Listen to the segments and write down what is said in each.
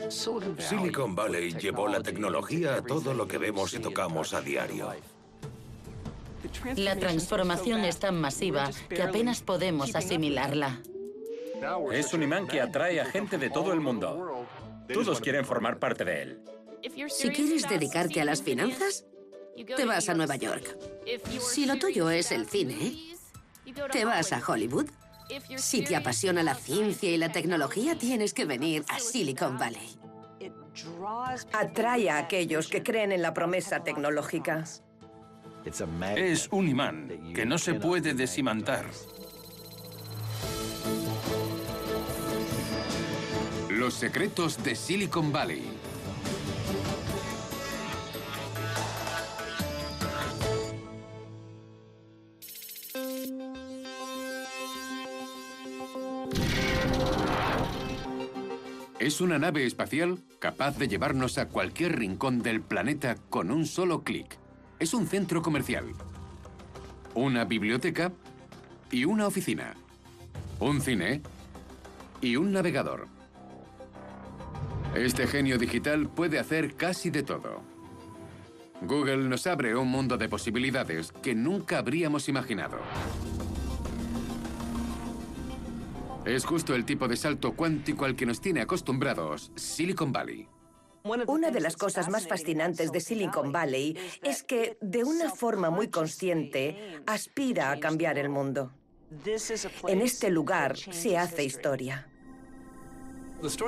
Silicon Valley llevó la tecnología a todo lo que vemos y tocamos a diario. La transformación es tan masiva que apenas podemos asimilarla. Es un imán que atrae a gente de todo el mundo. Todos quieren formar parte de él. Si quieres dedicarte a las finanzas, te vas a Nueva York. Si lo tuyo es el cine, te vas a Hollywood. Si te apasiona la ciencia y la tecnología, tienes que venir a Silicon Valley. Atrae a aquellos que creen en la promesa tecnológica. Es un imán que no se puede desimantar. Los secretos de Silicon Valley. Es una nave espacial capaz de llevarnos a cualquier rincón del planeta con un solo clic. Es un centro comercial, una biblioteca y una oficina, un cine y un navegador. Este genio digital puede hacer casi de todo. Google nos abre un mundo de posibilidades que nunca habríamos imaginado. Es justo el tipo de salto cuántico al que nos tiene acostumbrados Silicon Valley. Una de las cosas más fascinantes de Silicon Valley es que, de una forma muy consciente, aspira a cambiar el mundo. En este lugar se hace historia.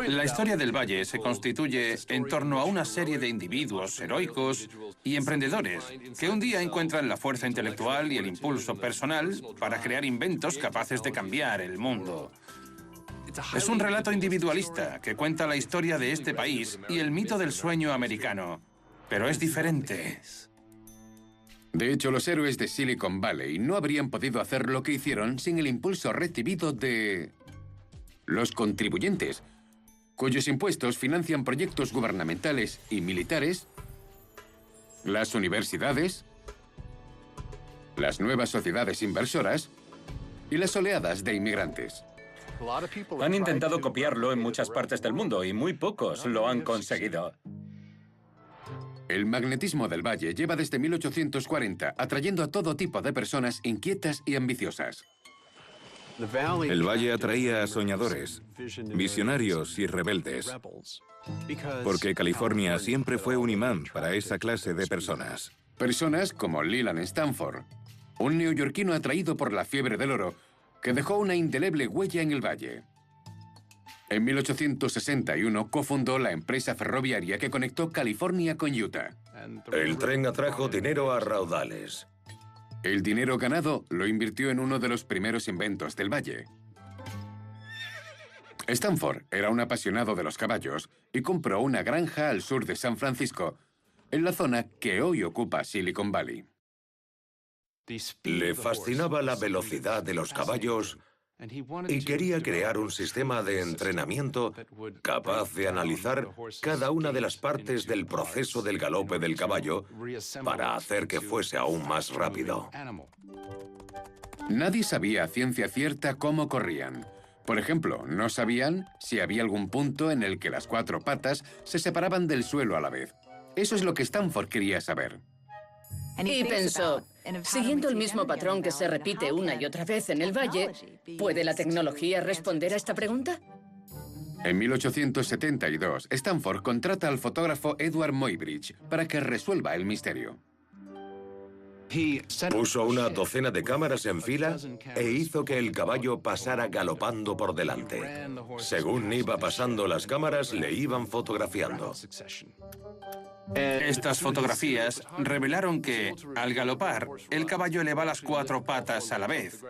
La historia del Valle se constituye en torno a una serie de individuos heroicos y emprendedores que un día encuentran la fuerza intelectual y el impulso personal para crear inventos capaces de cambiar el mundo. Es un relato individualista que cuenta la historia de este país y el mito del sueño americano, pero es diferente. De hecho, los héroes de Silicon Valley no habrían podido hacer lo que hicieron sin el impulso recibido de los contribuyentes, cuyos impuestos financian proyectos gubernamentales y militares, las universidades, las nuevas sociedades inversoras y las oleadas de inmigrantes. Han intentado copiarlo en muchas partes del mundo y muy pocos lo han conseguido. El magnetismo del Valle lleva desde 1840 atrayendo a todo tipo de personas inquietas y ambiciosas. El Valle atraía a soñadores, visionarios y rebeldes, porque California siempre fue un imán para esa clase de personas. Personas como Leland Stanford, un neoyorquino atraído por la fiebre del oro, que dejó una indeleble huella en el Valle. En 1861 cofundó la empresa ferroviaria que conectó California con Utah. El tren atrajo dinero a raudales. El dinero ganado lo invirtió en uno de los primeros inventos del Valle. Stanford era un apasionado de los caballos y compró una granja al sur de San Francisco, en la zona que hoy ocupa Silicon Valley. Le fascinaba la velocidad de los caballos y quería crear un sistema de entrenamiento capaz de analizar cada una de las partes del proceso del galope del caballo para hacer que fuese aún más rápido. Nadie sabía a ciencia cierta cómo corrían. Por ejemplo, no sabían si había algún punto en el que las cuatro patas se separaban del suelo a la vez. Eso es lo que Stanford quería saber. Y pensó, siguiendo el mismo patrón que se repite una y otra vez en el Valle, ¿puede la tecnología responder a esta pregunta? En 1872, Stanford contrata al fotógrafo Edward Muybridge para que resuelva el misterio. Puso una docena de cámaras en fila e hizo que el caballo pasara galopando por delante. Según iba pasando las cámaras, le iban fotografiando. Estas fotografías revelaron que, al galopar, el caballo eleva las cuatro patas a la vez.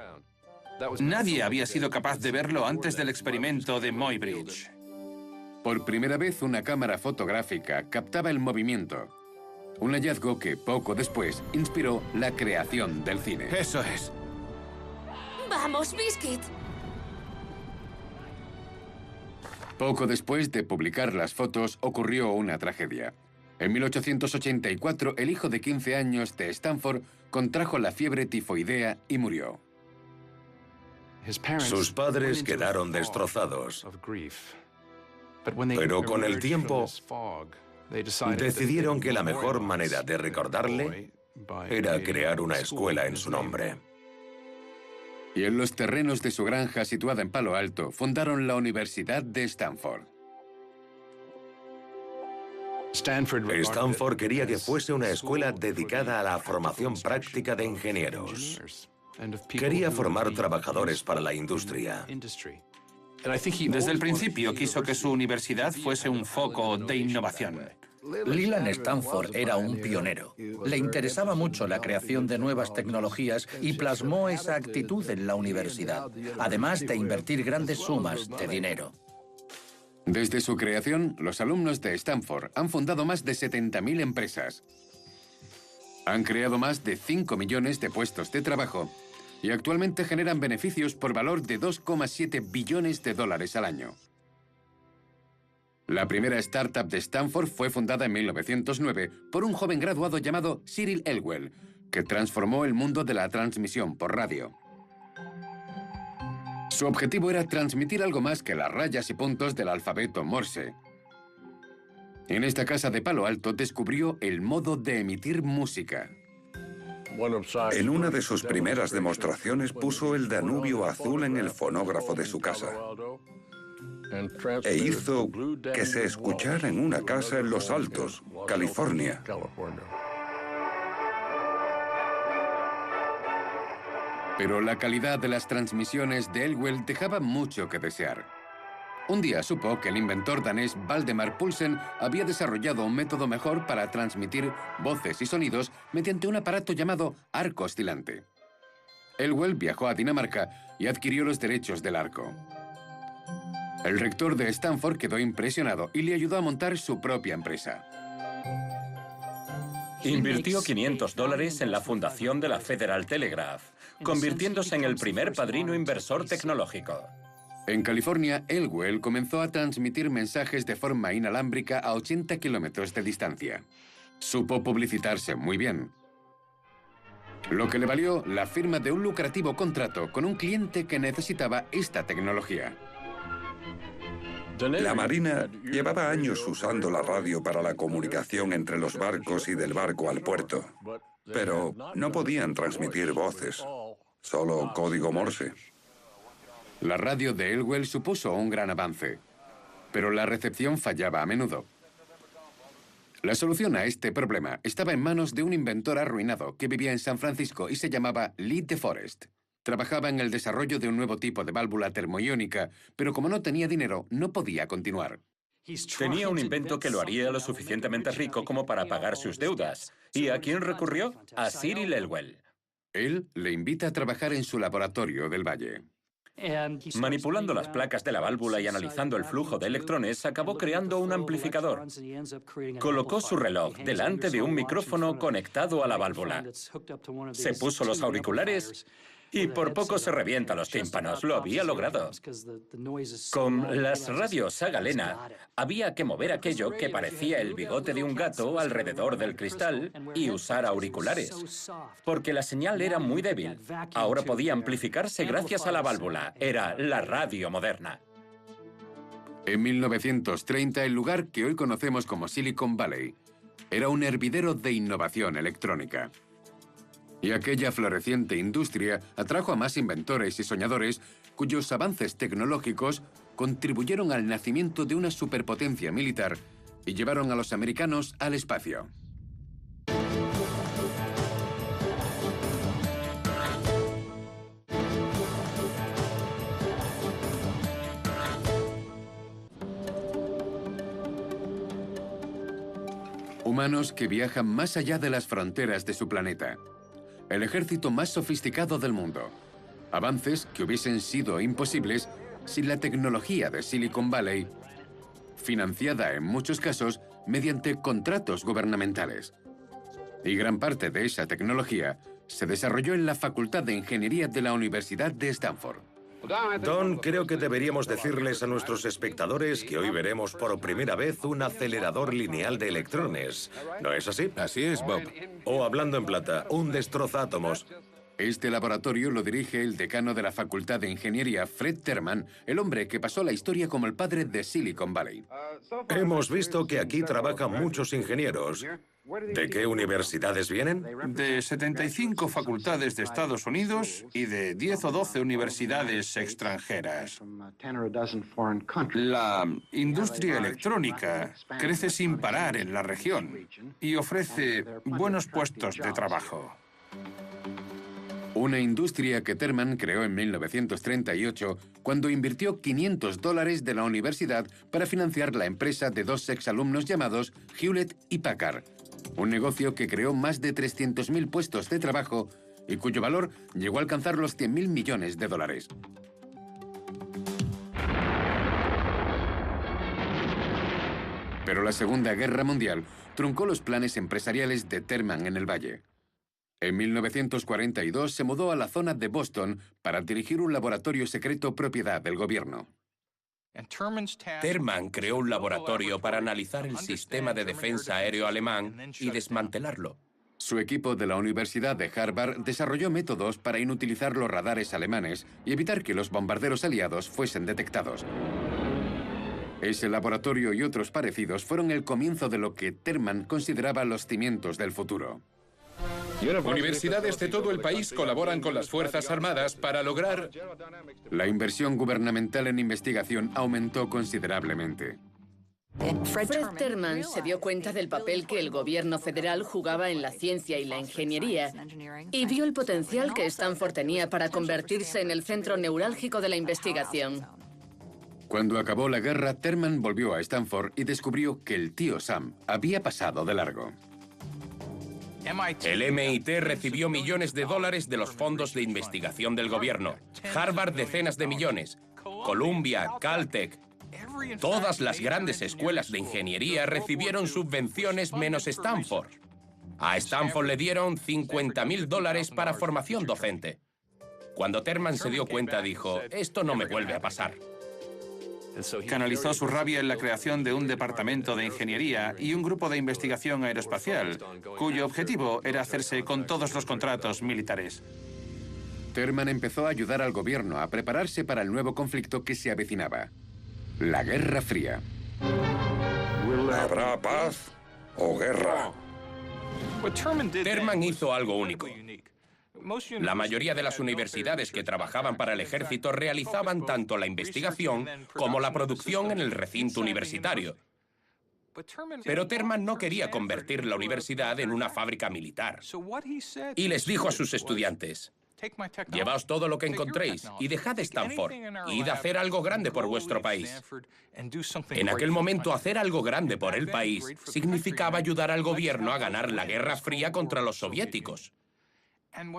Nadie había sido capaz de verlo antes del experimento de Muybridge. Por primera vez, una cámara fotográfica captaba el movimiento. Un hallazgo que, poco después, inspiró la creación del cine. ¡Eso es! ¡Vamos, Biscuit! Poco después de publicar las fotos, ocurrió una tragedia. En 1884, el hijo de 15 años de Stanford contrajo la fiebre tifoidea y murió. Sus padres quedaron destrozados. Pero con el tiempo decidieron que la mejor manera de recordarle era crear una escuela en su nombre. Y en los terrenos de su granja situada en Palo Alto, fundaron la Universidad de Stanford. Stanford quería que fuese una escuela dedicada a la formación práctica de ingenieros. Quería formar trabajadores para la industria. Desde el principio quiso que su universidad fuese un foco de innovación. Leland Stanford era un pionero. Le interesaba mucho la creación de nuevas tecnologías y plasmó esa actitud en la universidad, además de invertir grandes sumas de dinero. Desde su creación, los alumnos de Stanford han fundado más de 70.000 empresas. Han creado más de 5 millones de puestos de trabajo y actualmente generan beneficios por valor de 2,7 billones de dólares al año. La primera startup de Stanford fue fundada en 1909 por un joven graduado llamado Cyril Elwell, que transformó el mundo de la transmisión por radio. Su objetivo era transmitir algo más que las rayas y puntos del alfabeto Morse. En esta casa de Palo Alto descubrió el modo de emitir música. En una de sus primeras demostraciones puso el Danubio azul en el fonógrafo de su casa e hizo que se escuchara en una casa en Los Altos, California. Pero la calidad de las transmisiones de Elwell dejaba mucho que desear. Un día supo que el inventor danés Valdemar Poulsen había desarrollado un método mejor para transmitir voces y sonidos mediante un aparato llamado arco oscilante. Elwell viajó a Dinamarca y adquirió los derechos del arco. El rector de Stanford quedó impresionado y le ayudó a montar su propia empresa. Invirtió $500 en la fundación de la Federal Telegraph, convirtiéndose en el primer padrino inversor tecnológico. En California, Elwell comenzó a transmitir mensajes de forma inalámbrica a 80 kilómetros de distancia. Supo publicitarse muy bien, lo que le valió la firma de un lucrativo contrato con un cliente que necesitaba esta tecnología. La Marina llevaba años usando la radio para la comunicación entre los barcos y del barco al puerto, pero no podían transmitir voces, solo código Morse. La radio de Elwell supuso un gran avance, pero la recepción fallaba a menudo. La solución a este problema estaba en manos de un inventor arruinado que vivía en San Francisco y se llamaba Lee DeForest. Trabajaba en el desarrollo de un nuevo tipo de válvula termoiónica, pero como no tenía dinero, no podía continuar. Tenía un invento que lo haría lo suficientemente rico como para pagar sus deudas. ¿Y a quién recurrió? A Cyril Elwell. Él le invita a trabajar en su laboratorio del Valle. Manipulando las placas de la válvula y analizando el flujo de electrones, acabó creando un amplificador. Colocó su reloj delante de un micrófono conectado a la válvula. Se puso los auriculares y por poco se revienta los tímpanos. Lo había logrado. Con las radios Saga Lena, había que mover aquello que parecía el bigote de un gato alrededor del cristal y usar auriculares, porque la señal era muy débil. Ahora podía amplificarse gracias a la válvula. Era la radio moderna. En 1930, el lugar que hoy conocemos como Silicon Valley era un hervidero de innovación electrónica. Y aquella floreciente industria atrajo a más inventores y soñadores cuyos avances tecnológicos contribuyeron al nacimiento de una superpotencia militar y llevaron a los americanos al espacio. Humanos que viajan más allá de las fronteras de su planeta. El ejército más sofisticado del mundo. Avances que hubiesen sido imposibles sin la tecnología de Silicon Valley, financiada en muchos casos mediante contratos gubernamentales. Y gran parte de esa tecnología se desarrolló en la Facultad de Ingeniería de la Universidad de Stanford. Don, creo que deberíamos decirles a nuestros espectadores que hoy veremos por primera vez un acelerador lineal de electrones. ¿No es así? Así es, Bob. O hablando en plata, un destrozátomos. Este laboratorio lo dirige el decano de la Facultad de Ingeniería, Fred Terman, el hombre que pasó la historia como el padre de Silicon Valley. Hemos visto que aquí trabajan muchos ingenieros. ¿De qué universidades vienen? De 75 facultades de Estados Unidos y de 10 o 12 universidades extranjeras. La industria electrónica crece sin parar en la región y ofrece buenos puestos de trabajo. Una industria que Terman creó en 1938 cuando invirtió $500 de la universidad para financiar la empresa de dos exalumnos llamados Hewlett y Packard. Un negocio que creó más de 300.000 puestos de trabajo y cuyo valor llegó a alcanzar los $100.000 millones. Pero la Segunda Guerra Mundial truncó los planes empresariales de Terman en el Valle. En 1942 se mudó a la zona de Boston para dirigir un laboratorio secreto propiedad del gobierno. Terman creó un laboratorio para analizar el sistema de defensa aéreo alemán y desmantelarlo. Su equipo de la Universidad de Harvard desarrolló métodos para inutilizar los radares alemanes y evitar que los bombarderos aliados fuesen detectados. Ese laboratorio y otros parecidos fueron el comienzo de lo que Terman consideraba los cimientos del futuro. Universidades de todo el país colaboran con las Fuerzas Armadas para lograr... La inversión gubernamental en investigación aumentó considerablemente. Fred Terman se dio cuenta del papel que el gobierno federal jugaba en la ciencia y la ingeniería y vio el potencial que Stanford tenía para convertirse en el centro neurálgico de la investigación. Cuando acabó la guerra, Terman volvió a Stanford y descubrió que el tío Sam había pasado de largo. El MIT recibió millones de dólares de los fondos de investigación del gobierno. Harvard decenas de millones. Columbia, Caltech. Todas las grandes escuelas de ingeniería recibieron subvenciones menos Stanford. A Stanford le dieron $50.000 para formación docente. Cuando Terman se dio cuenta, dijo, esto no me vuelve a pasar. Canalizó su rabia en la creación de un departamento de ingeniería y un grupo de investigación aeroespacial, cuyo objetivo era hacerse con todos los contratos militares. Terman empezó a ayudar al gobierno a prepararse para el nuevo conflicto que se avecinaba: la Guerra Fría. ¿Habrá paz o guerra? Terman hizo algo único. La mayoría de las universidades que trabajaban para el ejército realizaban tanto la investigación como la producción en el recinto universitario. Pero Terman no quería convertir la universidad en una fábrica militar. Y les dijo a sus estudiantes, llevaos todo lo que encontréis y dejad Stanford. Id a hacer algo grande por vuestro país. En aquel momento, hacer algo grande por el país significaba ayudar al gobierno a ganar la Guerra Fría contra los soviéticos.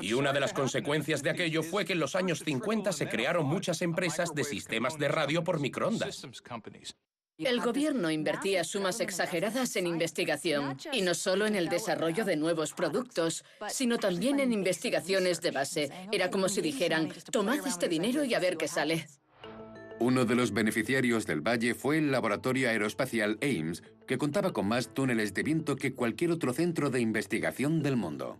Y una de las consecuencias de aquello fue que en los años 50 se crearon muchas empresas de sistemas de radio por microondas. El gobierno invertía sumas exageradas en investigación, y no solo en el desarrollo de nuevos productos, sino también en investigaciones de base. Era como si dijeran, tomad este dinero y a ver qué sale. Uno de los beneficiarios del Valle fue el laboratorio aeroespacial Ames, que contaba con más túneles de viento que cualquier otro centro de investigación del mundo.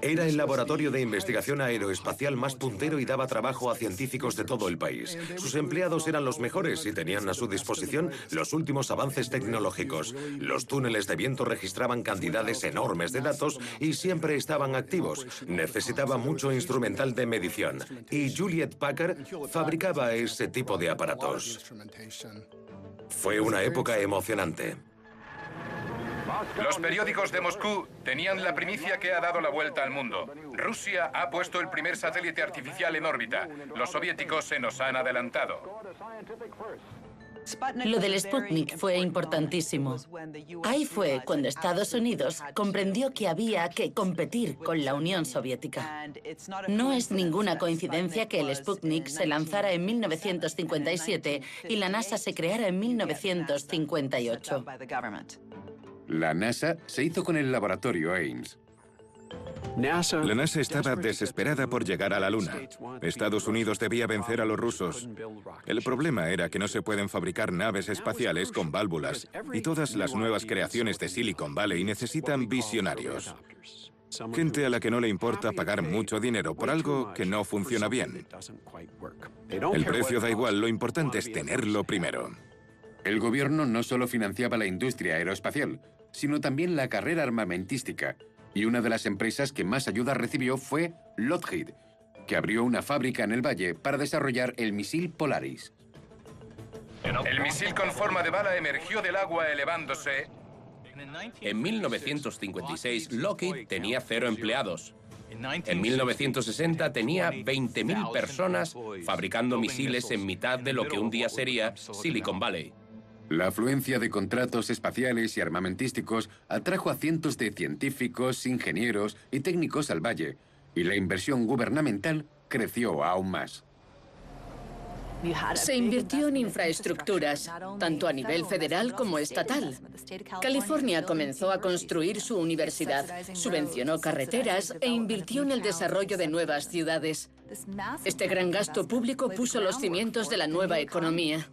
Era el laboratorio de investigación aeroespacial más puntero y daba trabajo a científicos de todo el país. Sus empleados eran los mejores y tenían a su disposición los últimos avances tecnológicos. Los túneles de viento registraban cantidades enormes de datos y siempre estaban activos. Necesitaba mucho instrumental de medición y Hewlett Packard fabricaba ese tipo de aparatos. Fue una época emocionante. Los periódicos de Moscú tenían la primicia que ha dado la vuelta al mundo. Rusia ha puesto el primer satélite artificial en órbita. Los soviéticos se nos han adelantado. Lo del Sputnik fue importantísimo. Ahí fue cuando Estados Unidos comprendió que había que competir con la Unión Soviética. No es ninguna coincidencia que el Sputnik se lanzara en 1957 y la NASA se creara en 1958. La NASA se hizo con el laboratorio Ames. La NASA estaba desesperada por llegar a la Luna. Estados Unidos debía vencer a los rusos. El problema era que no se pueden fabricar naves espaciales con válvulas, y todas las nuevas creaciones de Silicon Valley necesitan visionarios. Gente a la que no le importa pagar mucho dinero por algo que no funciona bien. El precio da igual, lo importante es tenerlo primero. El gobierno no solo financiaba la industria aeroespacial, sino también la carrera armamentística, y una de las empresas que más ayuda recibió fue Lockheed, que abrió una fábrica en el valle para desarrollar el misil Polaris. El misil con forma de bala emergió del agua elevándose. En 1956, Lockheed tenía 0 empleados. En 1960 tenía 20.000 personas fabricando misiles en mitad de lo que un día sería Silicon Valley. La afluencia de contratos espaciales y armamentísticos atrajo a cientos de científicos, ingenieros y técnicos al valle, y la inversión gubernamental creció aún más. Se invirtió en infraestructuras, tanto a nivel federal como estatal. California comenzó a construir su universidad, subvencionó carreteras e invirtió en el desarrollo de nuevas ciudades. Este gran gasto público puso los cimientos de la nueva economía.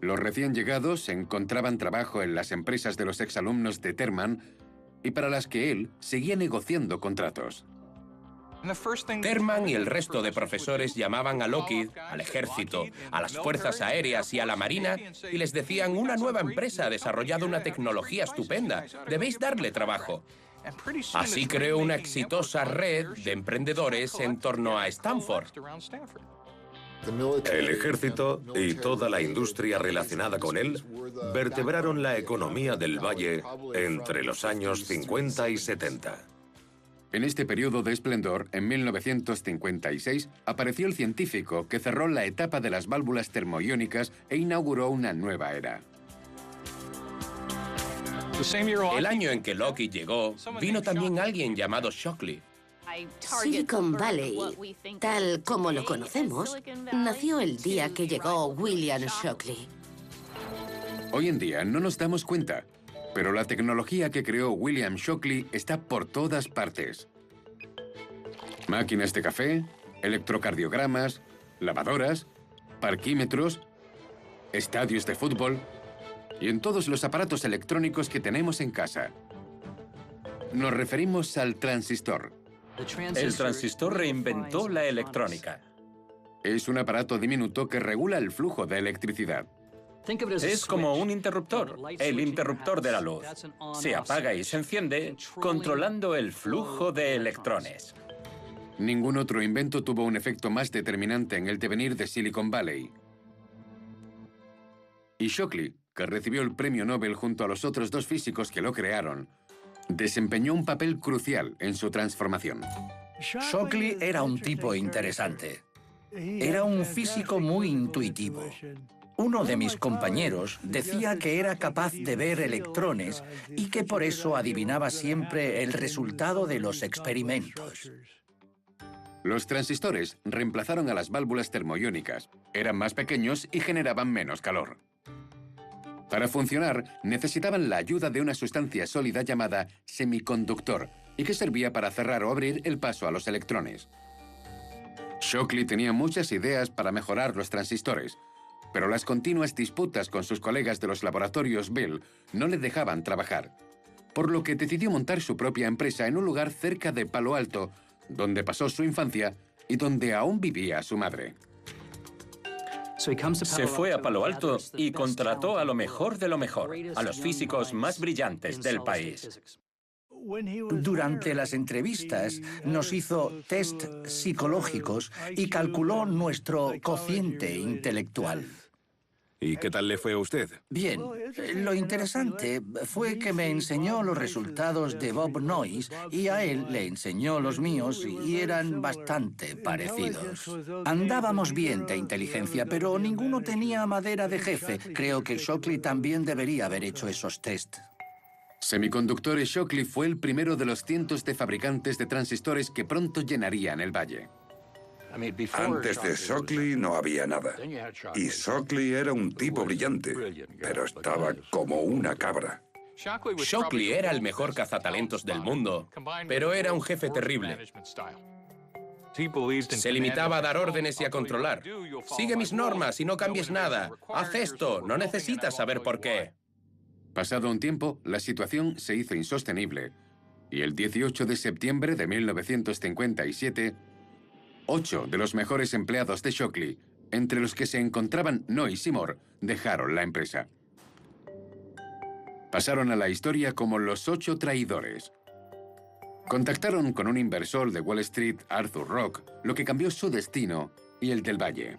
Los recién llegados encontraban trabajo en las empresas de los exalumnos de Terman y para las que él seguía negociando contratos. Terman y el resto de profesores llamaban a Lockheed, al ejército, a las fuerzas aéreas y a la marina y les decían: una nueva empresa ha desarrollado una tecnología estupenda, debéis darle trabajo. Así creó una exitosa red de emprendedores en torno a Stanford. El ejército y toda la industria relacionada con él vertebraron la economía del valle entre los años 50 y 70. En este periodo de esplendor, en 1956, apareció el científico que cerró la etapa de las válvulas termoiónicas e inauguró una nueva era. El año en que Lockheed llegó, vino también alguien llamado Shockley. Silicon Valley, tal como lo conocemos, nació el día que llegó William Shockley. Hoy en día no nos damos cuenta, pero la tecnología que creó William Shockley está por todas partes. Máquinas de café, electrocardiogramas, lavadoras, parquímetros, estadios de fútbol y en todos los aparatos electrónicos que tenemos en casa. Nos referimos al transistor. El transistor reinventó la electrónica. Es un aparato diminuto que regula el flujo de electricidad. Es como un interruptor, el interruptor de la luz. Se apaga y se enciende controlando el flujo de electrones. Ningún otro invento tuvo un efecto más determinante en el devenir de Silicon Valley. Y Shockley, que recibió el premio Nobel junto a los otros 2 físicos que lo crearon, desempeñó un papel crucial en su transformación. Shockley era un tipo interesante. Era un físico muy intuitivo. Uno de mis compañeros decía que era capaz de ver electrones y que por eso adivinaba siempre el resultado de los experimentos. Los transistores reemplazaron a las válvulas termoiónicas. Eran más pequeños y generaban menos calor. Para funcionar, necesitaban la ayuda de una sustancia sólida llamada semiconductor y que servía para cerrar o abrir el paso a los electrones. Shockley tenía muchas ideas para mejorar los transistores, pero las continuas disputas con sus colegas de los laboratorios Bell no le dejaban trabajar, por lo que decidió montar su propia empresa en un lugar cerca de Palo Alto, donde pasó su infancia y donde aún vivía su madre. Se fue a Palo Alto y contrató a lo mejor de lo mejor, a los físicos más brillantes del país. Durante las entrevistas nos hizo test psicológicos y calculó nuestro cociente intelectual. ¿Y qué tal le fue a usted? Bien, lo interesante fue que me enseñó los resultados de Bob Noyce y a él le enseñó los míos y eran bastante parecidos. Andábamos bien de inteligencia, pero ninguno tenía madera de jefe. Creo que Shockley también debería haber hecho esos test. Semiconductores Shockley fue el primero de los cientos de fabricantes de transistores que pronto llenarían el valle. Antes de Shockley no había nada. Y Shockley era un tipo brillante, pero estaba como una cabra. Shockley era el mejor cazatalentos del mundo, pero era un jefe terrible. Se limitaba a dar órdenes y a controlar. Sigue mis normas y no cambies nada. Haz esto, no necesitas saber por qué. Pasado un tiempo, la situación se hizo insostenible Y el 18 de septiembre de 1957, 8 de los mejores empleados de Shockley, entre los que se encontraban Noy y Seymour, dejaron la empresa. Pasaron a la historia como los 8 traidores. Contactaron con un inversor de Wall Street, Arthur Rock, lo que cambió su destino y el del Valle.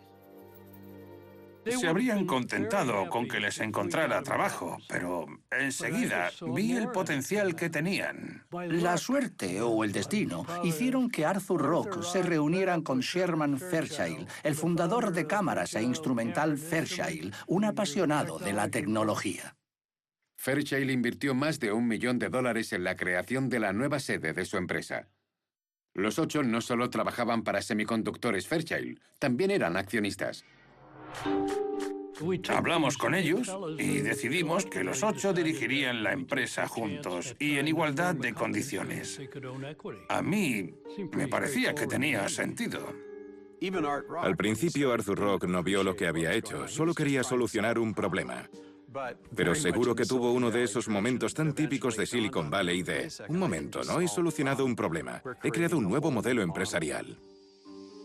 Se habrían contentado con que les encontrara trabajo, pero enseguida vi el potencial que tenían. La suerte o el destino hicieron que Arthur Rock se reunieran con Sherman Fairchild, el fundador de cámaras e instrumental Fairchild, un apasionado de la tecnología. Fairchild invirtió más de $1 millón en la creación de la nueva sede de su empresa. Los 8 no solo trabajaban para Semiconductores Fairchild, también eran accionistas. Hablamos con ellos y decidimos que los 8 dirigirían la empresa juntos y en igualdad de condiciones. A mí me parecía que tenía sentido. Al principio Arthur Rock no vio lo que había hecho, solo quería solucionar un problema. Pero seguro que tuvo uno de esos momentos tan típicos de Silicon Valley de un momento, no he solucionado un problema, he creado un nuevo modelo empresarial.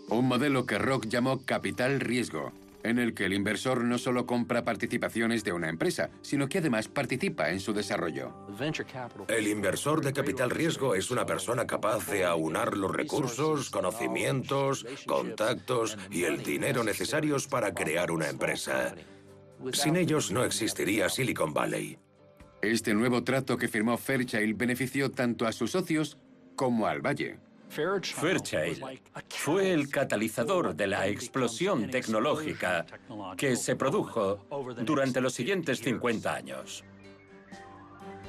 Un modelo que Rock llamó capital riesgo, en el que el inversor no solo compra participaciones de una empresa, sino que además participa en su desarrollo. El inversor de capital riesgo es una persona capaz de aunar los recursos, conocimientos, contactos y el dinero necesarios para crear una empresa. Sin ellos no existiría Silicon Valley. Este nuevo trato que firmó Fairchild benefició tanto a sus socios como al Valle. Fairchild fue el catalizador de la explosión tecnológica que se produjo durante los siguientes 50 años.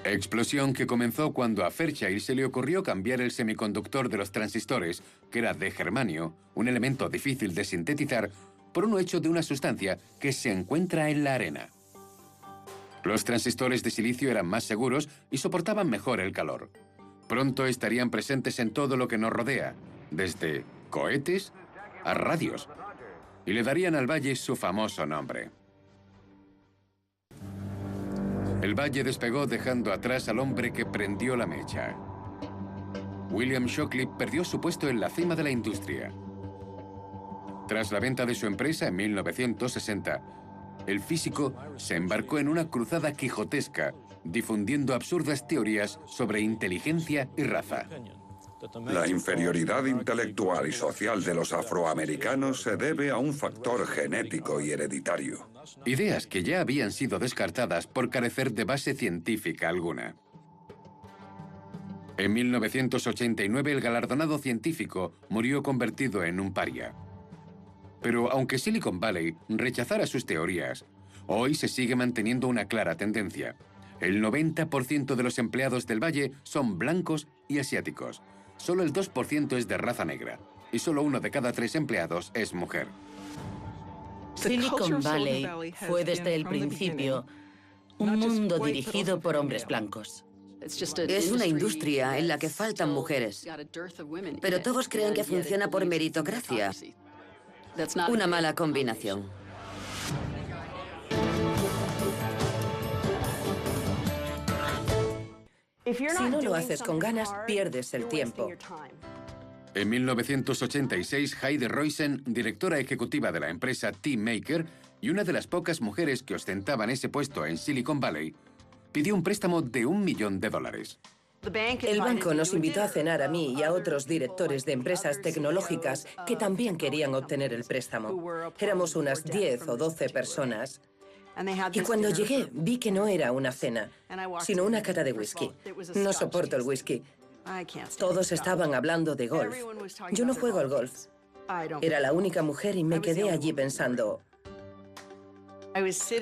Explosión que comenzó cuando a Fairchild se le ocurrió cambiar el semiconductor de los transistores, que era de germanio, un elemento difícil de sintetizar, por uno hecho de una sustancia que se encuentra en la arena. Los transistores de silicio eran más seguros y soportaban mejor el calor. Pronto estarían presentes en todo lo que nos rodea, desde cohetes a radios, y le darían al Valle su famoso nombre. El Valle despegó dejando atrás al hombre que prendió la mecha. William Shockley perdió su puesto en la cima de la industria. Tras la venta de su empresa en 1960, el físico se embarcó en una cruzada quijotesca, difundiendo absurdas teorías sobre inteligencia y raza. La inferioridad intelectual y social de los afroamericanos se debe a un factor genético y hereditario. Ideas que ya habían sido descartadas por carecer de base científica alguna. En 1989 el galardonado científico murió convertido en un paria. Pero aunque Silicon Valley rechazara sus teorías, hoy se sigue manteniendo una clara tendencia. El 90% de los empleados del Valle son blancos y asiáticos. Solo el 2% es de raza negra. Y solo 1 de cada 3 empleados es mujer. Silicon Valley fue desde el principio un mundo dirigido por hombres blancos. Es una industria en la que faltan mujeres. Pero todos creen que funciona por meritocracia. Una mala combinación. Si no lo haces con ganas, pierdes el tiempo. En 1986, Heide Roizen, directora ejecutiva de la empresa Teammaker y una de las pocas mujeres que ostentaban ese puesto en Silicon Valley, pidió un préstamo de $1 millón. El banco nos invitó a cenar a mí y a otros directores de empresas tecnológicas que también querían obtener el préstamo. Éramos unas 10 o 12 personas. Y cuando llegué, vi que no era una cena, sino una cata de whisky. No soporto el whisky. Todos estaban hablando de golf. Yo no juego al golf. Era la única mujer y me quedé allí pensando,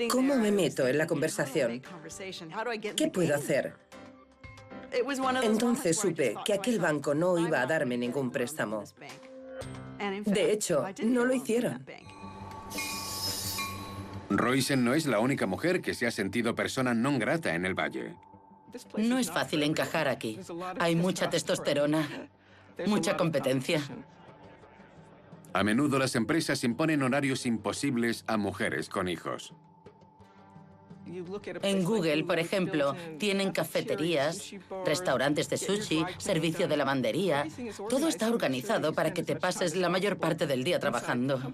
¿cómo me meto en la conversación? ¿Qué puedo hacer? Entonces supe que aquel banco no iba a darme ningún préstamo. De hecho, no lo hicieron. Roizen no es la única mujer que se ha sentido persona non grata en el Valle. No es fácil encajar aquí. Hay mucha testosterona, mucha competencia. A menudo las empresas imponen horarios imposibles a mujeres con hijos. En Google, por ejemplo, tienen cafeterías, restaurantes de sushi, servicio de lavandería. Todo está organizado para que te pases la mayor parte del día trabajando.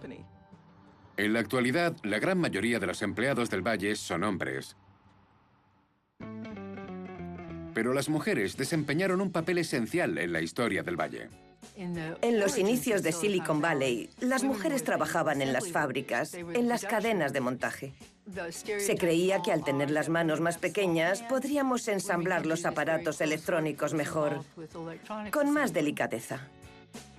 En la actualidad, la gran mayoría de los empleados del Valle son hombres. Pero las mujeres desempeñaron un papel esencial en la historia del Valle. En los inicios de Silicon Valley, las mujeres trabajaban en las fábricas, en las cadenas de montaje. Se creía que al tener las manos más pequeñas, podríamos ensamblar los aparatos electrónicos mejor, con más delicadeza.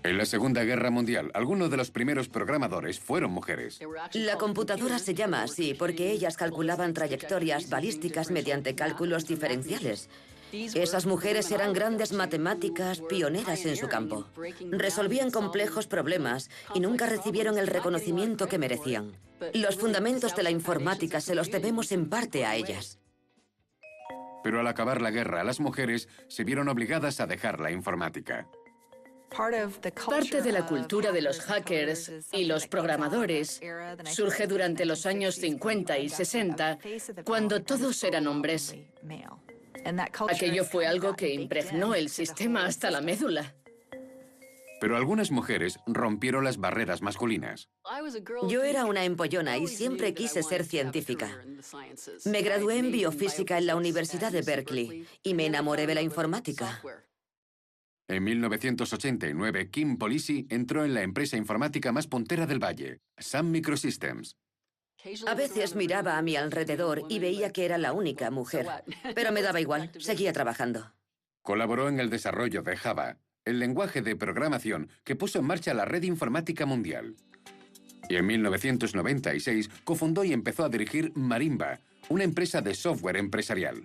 En la Segunda Guerra Mundial, algunos de los primeros programadores fueron mujeres. La computadora se llama así porque ellas calculaban trayectorias balísticas mediante cálculos diferenciales. Esas mujeres eran grandes matemáticas pioneras en su campo. Resolvían complejos problemas y nunca recibieron el reconocimiento que merecían. Los fundamentos de la informática se los debemos en parte a ellas. Pero al acabar la guerra, las mujeres se vieron obligadas a dejar la informática. Parte de la cultura de los hackers y los programadores surge durante los años 50 y 60, cuando todos eran hombres. Aquello fue algo que impregnó el sistema hasta la médula. Pero algunas mujeres rompieron las barreras masculinas. Yo era una empollona y siempre quise ser científica. Me gradué en biofísica en la Universidad de Berkeley y me enamoré de la informática. En 1989, Kim Polisi entró en la empresa informática más puntera del Valle, Sun Microsystems. A veces miraba a mi alrededor y veía que era la única mujer, pero me daba igual, seguía trabajando. Colaboró en el desarrollo de Java, el lenguaje de programación que puso en marcha la red informática mundial. Y en 1996 cofundó y empezó a dirigir Marimba, una empresa de software empresarial.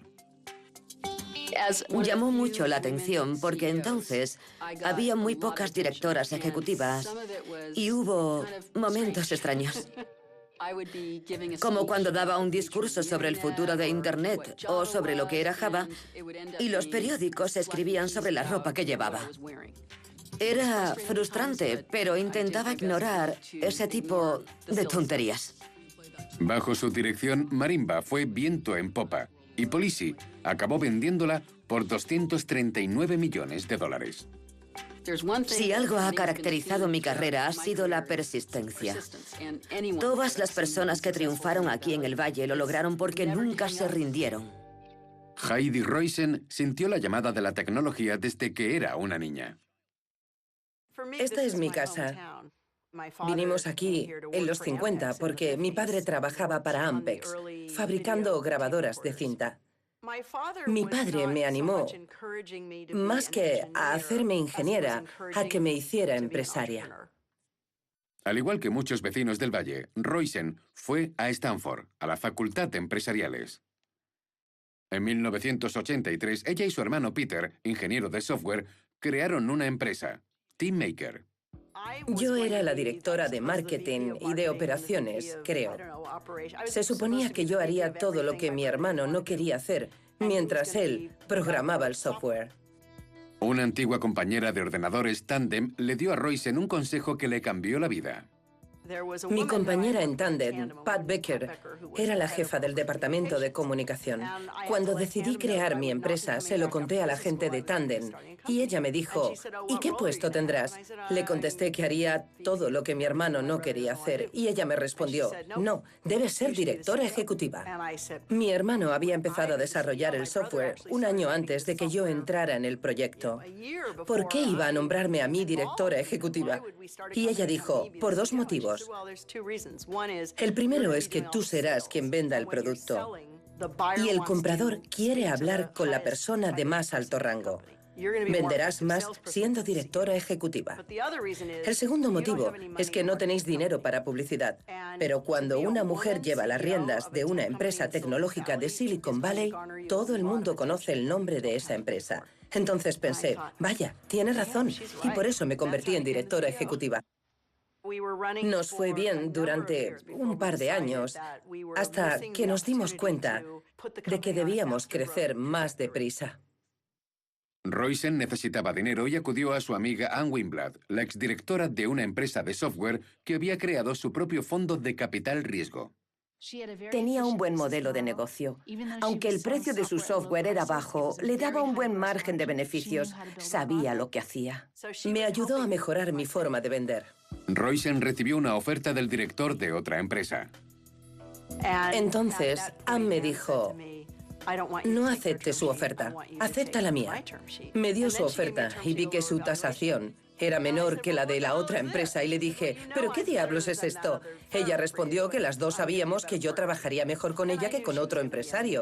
Llamó mucho la atención porque entonces había muy pocas directoras ejecutivas y hubo momentos extraños. Como cuando daba un discurso sobre el futuro de Internet o sobre lo que era Java, y los periódicos escribían sobre la ropa que llevaba. Era frustrante, pero intentaba ignorar ese tipo de tonterías. Bajo su dirección, Marimba fue viento en popa, y Polisi acabó vendiéndola por $239 millones. Si algo ha caracterizado mi carrera ha sido la persistencia. Todas las personas que triunfaron aquí en el Valle lo lograron porque nunca se rindieron. Heidi Roizen sintió la llamada de la tecnología desde que era una niña. Esta es mi casa. Vinimos aquí en los 50 porque mi padre trabajaba para Ampex, fabricando grabadoras de cinta. Mi padre me animó, más que a hacerme ingeniera, a que me hiciera empresaria. Al igual que muchos vecinos del Valle, Roizen fue a Stanford, a la Facultad de Empresariales. En 1983, ella y su hermano Peter, ingeniero de software, crearon una empresa, Teammaker. Yo era la directora de marketing y de operaciones, creo. Se suponía que yo haría todo lo que mi hermano no quería hacer, mientras él programaba el software. Una antigua compañera de ordenadores, Tandem, le dio a Roizen un consejo que le cambió la vida. Mi compañera en Tandem, Pat Becker, era la jefa del departamento de comunicación. Cuando decidí crear mi empresa, se lo conté a la gente de Tandem y ella me dijo, ¿y qué puesto tendrás? Le contesté que haría todo lo que mi hermano no quería hacer y ella me respondió, no, debes ser directora ejecutiva. Mi hermano había empezado a desarrollar el software un año antes de que yo entrara en el proyecto. ¿Por qué iba a nombrarme a mí directora ejecutiva? Y ella dijo, por dos motivos. El primero es que tú serás quien venda el producto y el comprador quiere hablar con la persona de más alto rango. Venderás más siendo directora ejecutiva. El segundo motivo es que no tenéis dinero para publicidad, pero cuando una mujer lleva las riendas de una empresa tecnológica de Silicon Valley, todo el mundo conoce el nombre de esa empresa. Entonces pensé, vaya, tiene razón, y por eso me convertí en directora ejecutiva. Nos fue bien durante un par de años, hasta que nos dimos cuenta de que debíamos crecer más deprisa. Roizen necesitaba dinero y acudió a su amiga Ann Winblad, la exdirectora de una empresa de software que había creado su propio fondo de capital riesgo. Tenía un buen modelo de negocio. Aunque el precio de su software era bajo, le daba un buen margen de beneficios. Sabía lo que hacía. Me ayudó a mejorar mi forma de vender. Roysen recibió una oferta del director de otra empresa. Entonces, Ann me dijo, no acepte su oferta, acepta la mía. Me dio su oferta y vi que su tasación era menor que la de la otra empresa y le dije, ¿pero qué diablos es esto? Ella respondió que las dos sabíamos que yo trabajaría mejor con ella que con otro empresario.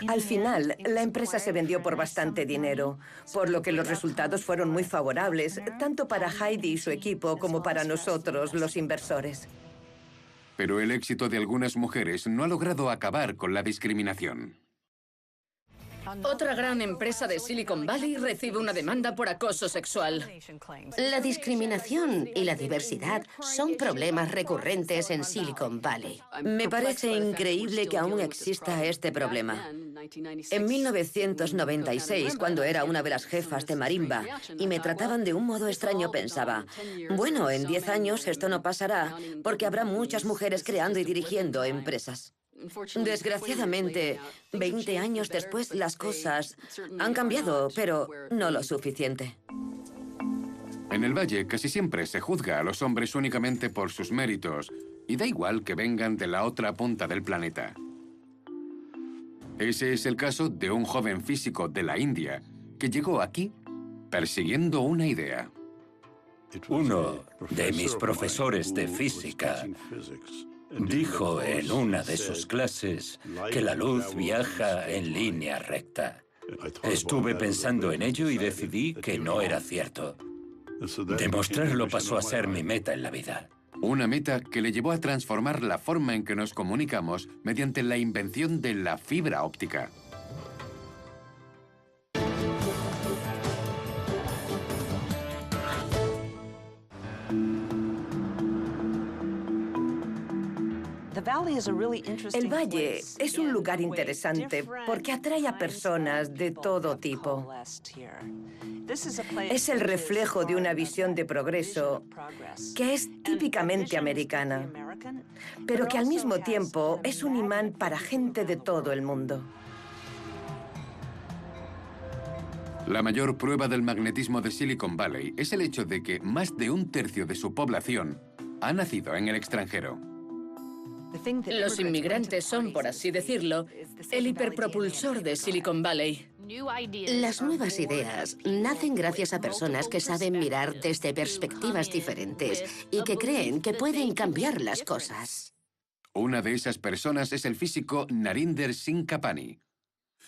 Al final, la empresa se vendió por bastante dinero, por lo que los resultados fueron muy favorables, tanto para Heidi y su equipo como para nosotros, los inversores. Pero el éxito de algunas mujeres no ha logrado acabar con la discriminación. Otra gran empresa de Silicon Valley recibe una demanda por acoso sexual. La discriminación y la diversidad son problemas recurrentes en Silicon Valley. Me parece increíble que aún exista este problema. En 1996, cuando era una de las jefas de marimba y me trataban de un modo extraño, pensaba, bueno, en 10 años esto no pasará porque habrá muchas mujeres creando y dirigiendo empresas. Desgraciadamente, 20 años después las cosas han cambiado, pero no lo suficiente. En el Valle casi siempre se juzga a los hombres únicamente por sus méritos y da igual que vengan de la otra punta del planeta. Ese es el caso de un joven físico de la India que llegó aquí persiguiendo una idea. Uno de mis profesores de física dijo en una de sus clases que la luz viaja en línea recta. Estuve pensando en ello y decidí que no era cierto. Demostrarlo pasó a ser mi meta en la vida. Una meta que le llevó a transformar la forma en que nos comunicamos mediante la invención de la fibra óptica. El Valle es un lugar interesante porque atrae a personas de todo tipo. Es el reflejo de una visión de progreso que es típicamente americana, pero que al mismo tiempo es un imán para gente de todo el mundo. La mayor prueba del magnetismo de Silicon Valley es el hecho de que más de un tercio de su población ha nacido en el extranjero. Los inmigrantes son, por así decirlo, el hiperpropulsor de Silicon Valley. Las nuevas ideas nacen gracias a personas que saben mirar desde perspectivas diferentes y que creen que pueden cambiar las cosas. Una de esas personas es el físico Narinder Singh Kapani.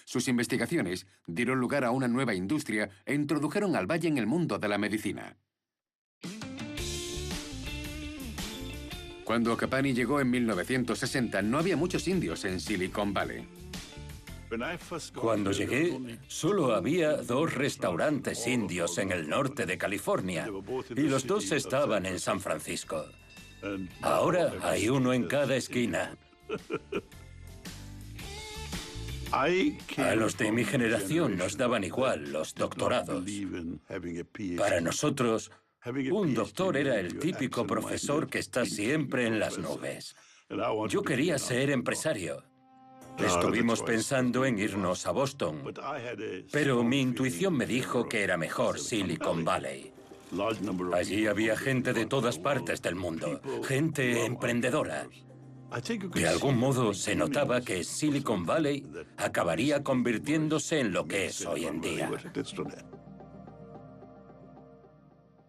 Sus investigaciones dieron lugar a una nueva industria e introdujeron al Valle en el mundo de la medicina. Cuando Kapani llegó en 1960, no había muchos indios en Silicon Valley. Cuando llegué, solo había 2 restaurantes indios en el norte de California y los 2 estaban en San Francisco. Ahora hay uno en cada esquina. A los de mi generación nos daban igual los doctorados. Para nosotros, un doctor era el típico profesor que está siempre en las nubes. Yo quería ser empresario. Estuvimos pensando en irnos a Boston, pero mi intuición me dijo que era mejor Silicon Valley. Allí había gente de todas partes del mundo, gente emprendedora. De algún modo se notaba que Silicon Valley acabaría convirtiéndose en lo que es hoy en día.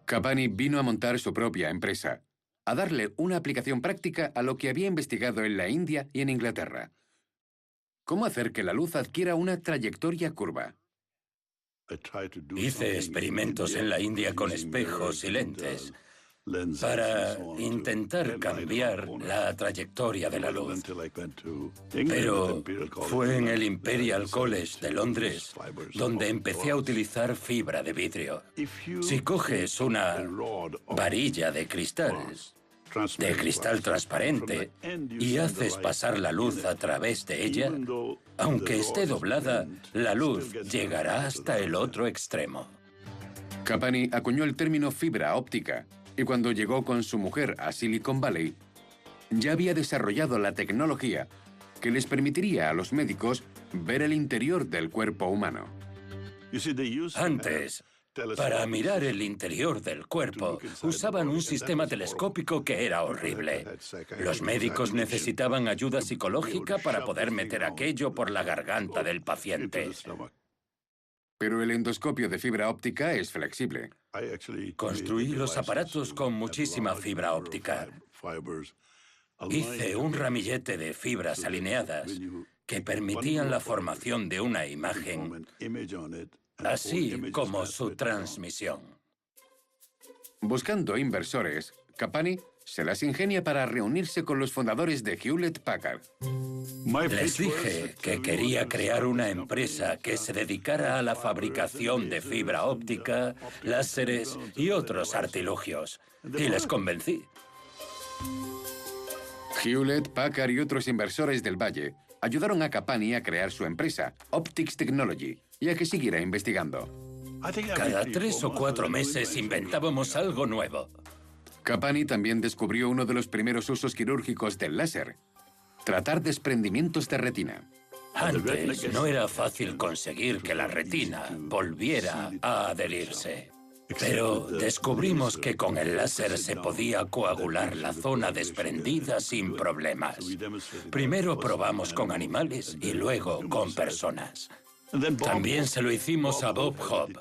Kapani vino a montar su propia empresa, a darle una aplicación práctica a lo que había investigado en la India y en Inglaterra. ¿Cómo hacer que la luz adquiera una trayectoria curva? Hice experimentos en la India con espejos y lentes para intentar cambiar la trayectoria de la luz. Pero fue en el Imperial College de Londres donde empecé a utilizar fibra de vidrio. Si coges una varilla de cristal transparente y haces pasar la luz a través de ella, aunque esté doblada, la luz llegará hasta el otro extremo. Kapani acuñó el término fibra óptica y cuando llegó con su mujer a Silicon Valley, ya había desarrollado la tecnología que les permitiría a los médicos ver el interior del cuerpo humano. Antes, para mirar el interior del cuerpo, usaban un sistema telescópico que era horrible. Los médicos necesitaban ayuda psicológica para poder meter aquello por la garganta del paciente. Pero el endoscopio de fibra óptica es flexible. Construí los aparatos con muchísima fibra óptica. Hice un ramillete de fibras alineadas que permitían la formación de una imagen, así como su transmisión. Buscando inversores, Capani se las ingenia para reunirse con los fundadores de Hewlett-Packard. Les dije que quería crear una empresa que se dedicara a la fabricación de fibra óptica, láseres y otros artilugios. Y les convencí. Hewlett-Packard y otros inversores del Valle ayudaron a Capani a crear su empresa, Optics Technology, y a que siguiera investigando. Cada 3 o 4 meses inventábamos algo nuevo. Capani también descubrió uno de los primeros usos quirúrgicos del láser: tratar desprendimientos de retina. Antes no era fácil conseguir que la retina volviera a adherirse. Pero descubrimos que con el láser se podía coagular la zona desprendida sin problemas. Primero probamos con animales y luego con personas. También se lo hicimos a Bob Hope.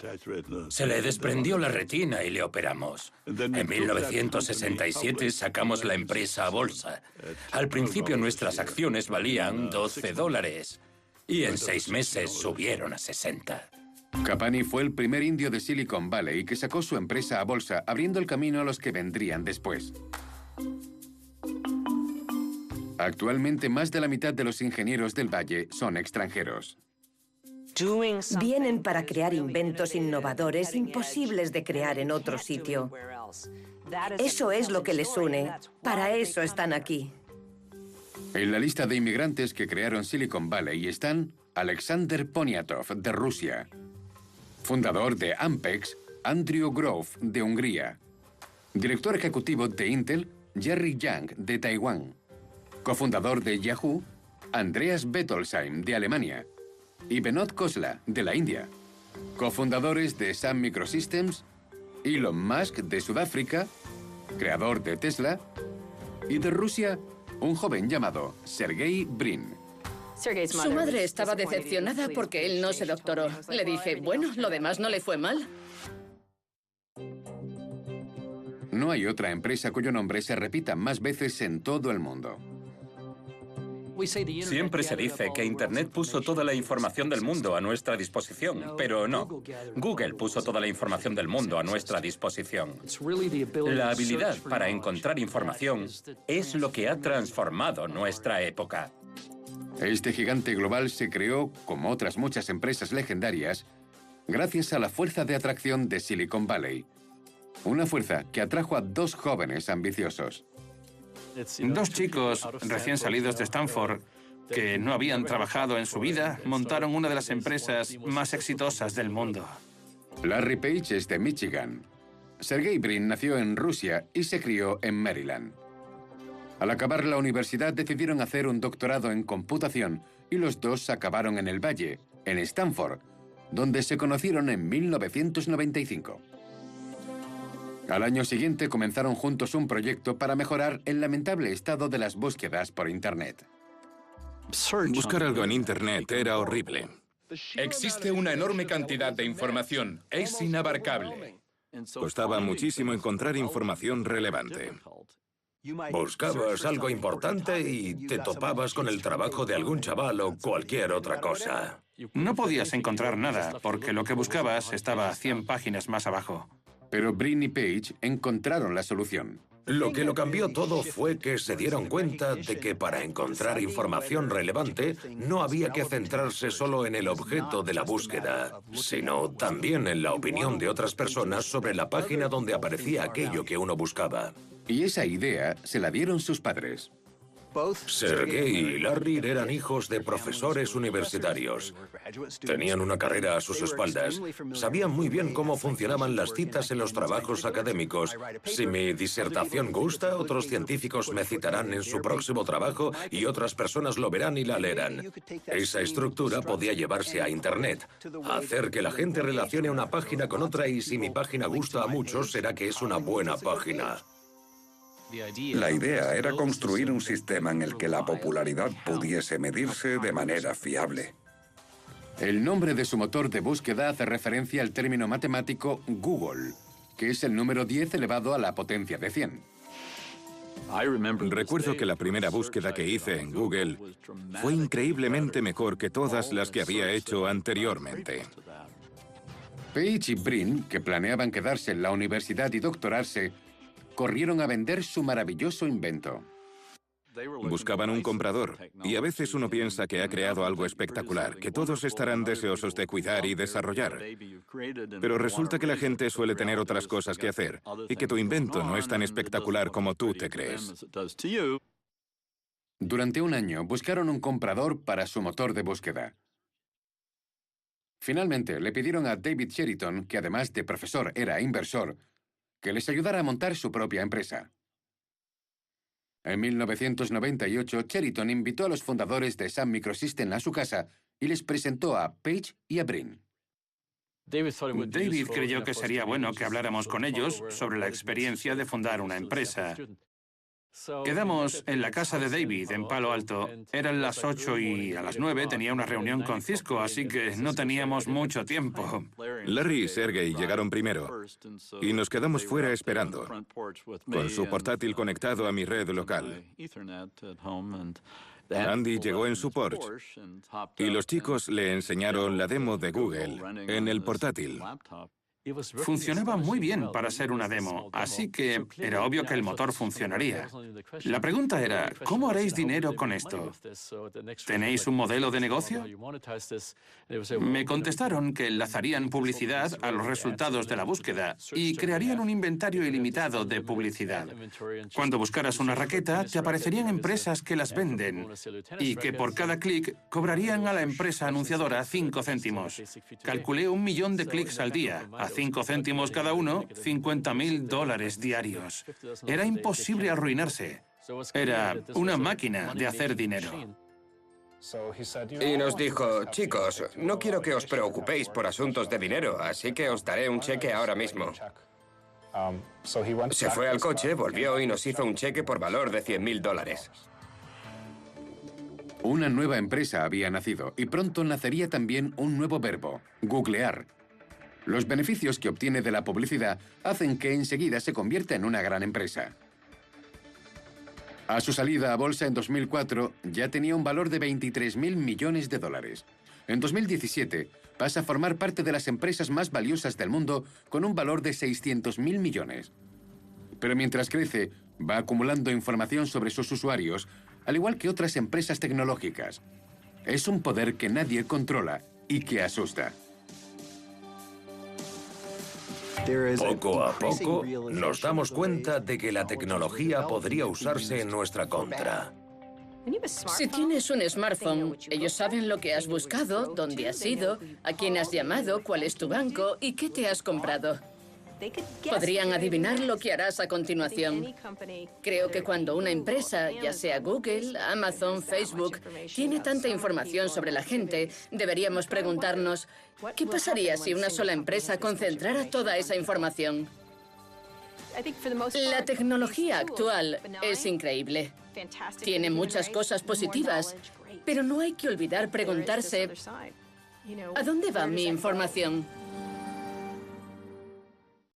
Se le desprendió la retina y le operamos. En 1967 sacamos la empresa a bolsa. Al principio nuestras acciones valían $12 y en 6 meses subieron a 60. Capani fue el primer indio de Silicon Valley que sacó su empresa a bolsa, abriendo el camino a los que vendrían después. Actualmente, más de la mitad de los ingenieros del Valle son extranjeros. Vienen para crear inventos innovadores imposibles de crear en otro sitio. Eso es lo que les une. Para eso están aquí. En la lista de inmigrantes que crearon Silicon Valley están Alexander Poniatov, de Rusia. Fundador de Ampex, Andrew Grove, de Hungría. Director ejecutivo de Intel, Jerry Yang, de Taiwán. Cofundador de Yahoo, Andreas Bettolsheim, de Alemania. Y Vinod Khosla, de la India. Cofundadores de Sun Microsystems, Elon Musk, de Sudáfrica, creador de Tesla. Y de Rusia, un joven llamado Sergey Brin. Su madre estaba decepcionada porque él no se doctoró. Le dije, bueno, lo demás no le fue mal. No hay otra empresa cuyo nombre se repita más veces en todo el mundo. Siempre se dice que Internet puso toda la información del mundo a nuestra disposición, pero no. Google puso toda la información del mundo a nuestra disposición. La habilidad para encontrar información es lo que ha transformado nuestra época. Este gigante global se creó, como otras muchas empresas legendarias, gracias a la fuerza de atracción de Silicon Valley. Una fuerza que atrajo a 2 jóvenes ambiciosos. 2 chicos recién salidos de Stanford que no habían trabajado en su vida montaron una de las empresas más exitosas del mundo. Larry Page es de Michigan. Sergey Brin nació en Rusia y se crió en Maryland. Al acabar la universidad decidieron hacer un doctorado en computación y los 2 acabaron en el Valle, en Stanford, donde se conocieron en 1995. Al año siguiente comenzaron juntos un proyecto para mejorar el lamentable estado de las búsquedas por Internet. Buscar algo en Internet era horrible. Existe una enorme cantidad de información. Es inabarcable. Costaba muchísimo encontrar información relevante. Buscabas algo importante y te topabas con el trabajo de algún chaval o cualquier otra cosa. No podías encontrar nada, porque lo que buscabas estaba 100 páginas más abajo. Pero Brin y Page encontraron la solución. Lo que lo cambió todo fue que se dieron cuenta de que para encontrar información relevante no había que centrarse solo en el objeto de la búsqueda, sino también en la opinión de otras personas sobre la página donde aparecía aquello que uno buscaba. Y esa idea se la dieron sus padres. Sergey y Larry eran hijos de profesores universitarios. Tenían una carrera a sus espaldas. Sabían muy bien cómo funcionaban las citas en los trabajos académicos. Si mi disertación gusta, otros científicos me citarán en su próximo trabajo y otras personas lo verán y la leerán. Esa estructura podía llevarse a Internet, hacer que la gente relacione una página con otra y si mi página gusta a muchos, será que es una buena página. La idea era construir un sistema en el que la popularidad pudiese medirse de manera fiable. El nombre de su motor de búsqueda hace referencia al término matemático Google, que es el número 10 elevado a la potencia de 100. Recuerdo que la primera búsqueda que hice en Google fue increíblemente mejor que todas las que había hecho anteriormente. Page y Brin, que planeaban quedarse en la universidad y doctorarse, corrieron a vender su maravilloso invento. Buscaban un comprador, y a veces uno piensa que ha creado algo espectacular, que todos estarán deseosos de cuidar y desarrollar. Pero resulta que la gente suele tener otras cosas que hacer, y que tu invento no es tan espectacular como tú te crees. Durante un año buscaron un comprador para su motor de búsqueda. Finalmente le pidieron a David Sheridan, que además de profesor era inversor, que les ayudara a montar su propia empresa. En 1998, Sheridan invitó a los fundadores de Sun Microsystem a su casa y les presentó a Page y a Brin. David creyó que sería bueno que habláramos con ellos sobre la experiencia de fundar una empresa. Quedamos en la casa de David, en Palo Alto. Eran las 8 y a las 9 tenía una reunión con Cisco, así que no teníamos mucho tiempo. Larry y Sergey llegaron primero, y nos quedamos fuera esperando, con su portátil conectado a mi red local. Andy llegó en su Porsche, y los chicos le enseñaron la demo de Google en el portátil. Funcionaba muy bien para ser una demo, así que era obvio que el motor funcionaría. La pregunta era, ¿cómo haréis dinero con esto? ¿Tenéis un modelo de negocio? Me contestaron que enlazarían publicidad a los resultados de la búsqueda y crearían un inventario ilimitado de publicidad. Cuando buscaras una raqueta, te aparecerían empresas que las venden y que por cada clic cobrarían a la empresa anunciadora 5 céntimos. Calculé 1 millón de clics al día. A 5 céntimos cada uno, $50.000 diarios. Era imposible arruinarse. Era una máquina de hacer dinero. Y nos dijo, chicos, no quiero que os preocupéis por asuntos de dinero, así que os daré un cheque ahora mismo. Se fue al coche, volvió y nos hizo un cheque por valor de $100.000. Una nueva empresa había nacido y pronto nacería también un nuevo verbo, googlear. Los beneficios que obtiene de la publicidad hacen que enseguida se convierta en una gran empresa. A su salida a bolsa en 2004 ya tenía un valor de $23.000 millones. En 2017 pasa a formar parte de las empresas más valiosas del mundo con un valor de $600.000 millones. Pero mientras crece, va acumulando información sobre sus usuarios, al igual que otras empresas tecnológicas. Es un poder que nadie controla y que asusta. Poco a poco nos damos cuenta de que la tecnología podría usarse en nuestra contra. Si tienes un smartphone, ellos saben lo que has buscado, dónde has ido, a quién has llamado, cuál es tu banco y qué te has comprado. Podrían adivinar lo que harás a continuación. Creo que cuando una empresa, ya sea Google, Amazon, Facebook, tiene tanta información sobre la gente, deberíamos preguntarnos, ¿qué pasaría si una sola empresa concentrara toda esa información? La tecnología actual es increíble. Tiene muchas cosas positivas, pero no hay que olvidar preguntarse, ¿a dónde va mi información?